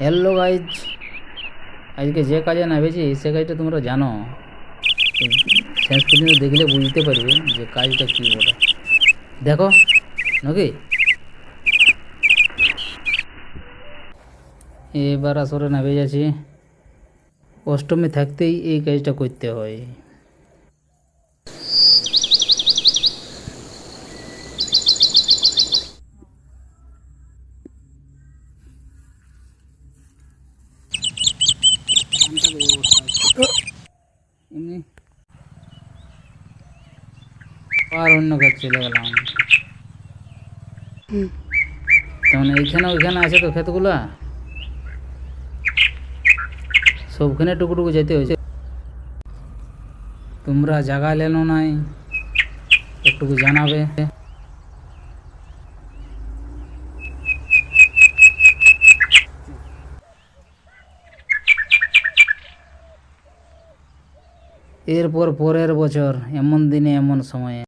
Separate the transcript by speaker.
Speaker 1: Hello guys, আজকে যে কাজে নামেছি সে কাজটা তোমরা জানো। তো শেষ পর্যন্ত দেখলে বুঝতে পারবে যে কাজটা কী বলে। দেখো নাকি এবার আসরে নামে যাচ্ছি। অষ্টমী থাকতেই এই কাজটা করতে হয়। এমনি আর অন্য কাজ চলে গেলাম। তেমন এইখানে ওইখানে আছে তো ক্ষেতগুলা, সবখানে টুকুটুকু যেতে হয়েছে। তোমরা জায়গা লেনো নাই, একটুকু জানাবে। এরপর পরের বছর এমন দিনে এমন সময়ে